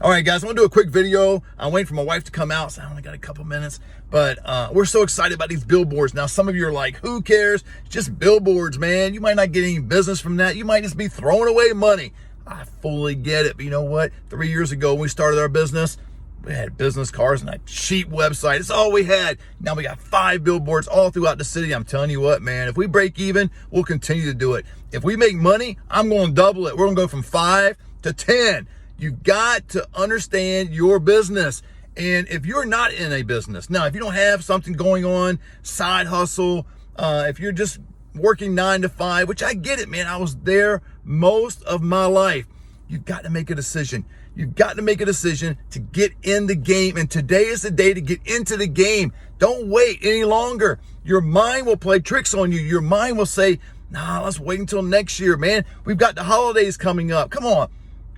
All right, guys, I want to do a quick video. I'm waiting for my wife to come out, so I only got a couple minutes. But we're so excited about these billboards. Now, some of you are like, who cares? It's just billboards, man. You might not get any business from that. You might just be throwing away money. I fully get it. But you know what? 3 years ago, when we started our business, we had business cards and a cheap website. It's all we had. Now we got 5 billboards all throughout the city. I'm telling you what, man, if we break even, we'll continue to do it. If we make money, I'm going to double it. We're going to go from 5 to 10. You got to understand your business. And if you're not in a business, now, if you don't have something going on, side hustle, if you're just working 9 to 5, which I get it, man. I was there most of my life. You've got to make a decision. You've got to make a decision to get in the game. And today is the day to get into the game. Don't wait any longer. Your mind will play tricks on you. Your mind will say, nah, let's wait until next year, man. We've got the holidays coming up. Come on.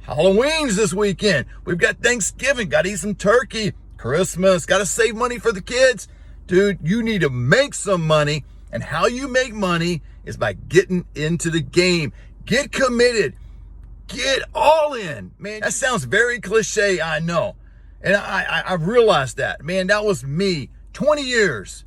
Halloween's this weekend. We've got Thanksgiving. Got to eat some turkey. Christmas. Got to save money for the kids. Dude, you need to make some money. And how you make money is by getting into the game. Get committed. Get all in. Man, that sounds very cliche, I know. And I realized that. Man, that was me. 20 years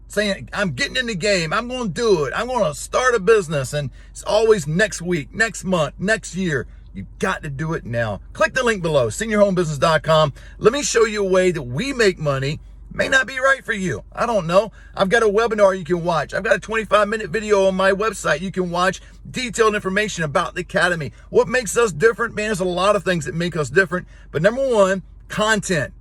saying, I'm getting in the game. I'm going to do it. I'm going to start a business. And it's always next week, next month, next year. You've got to do it now. Click the link below, seniorhomebusiness.com. Let me show you a way that we make money. May not be right for you. I don't know. I've got a webinar you can watch. I've got a 25-minute video on my website. You can watch detailed information about the Academy. What makes us different? Man, there's a lot of things that make us different. But number one, content.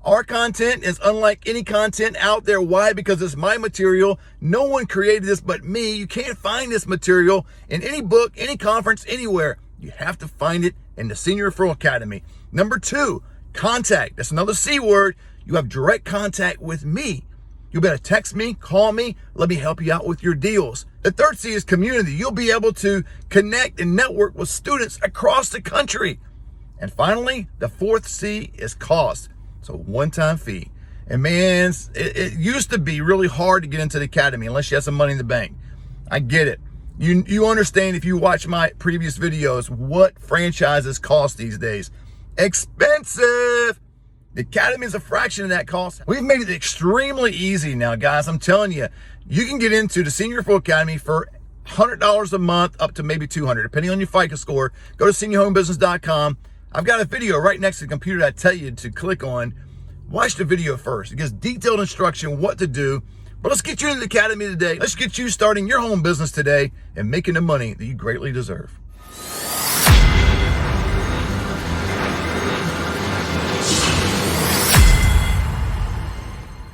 Our content is unlike any content out there. Why? Because it's my material. No one created this but me. You can't find this material in any book, any conference, anywhere. You have to find it in the Senior Referral Academy. Number two, contact. That's another C word. You have direct contact with me. You better text me, call me, let me help you out with your deals. The third C is community. You'll be able to connect and network with students across the country. And finally, the fourth C is cost. So one-time fee. And man, it used to be really hard to get into the Academy unless you had some money in the bank. I get it. You understand if you watch my previous videos what franchises cost these days. Expensive. The Academy is a fraction of that cost. We've made it extremely easy now, guys. I'm telling you, you can get into the Senior Referral Academy for $100 a month up to maybe $200, depending on your FICO score. Go to seniorhomebusiness.com. I've got a video right next to the computer that I tell you to click on. Watch the video first. It gives detailed instruction what to do. But let's get you into the Academy today. Let's get you starting your home business today and making the money that you greatly deserve.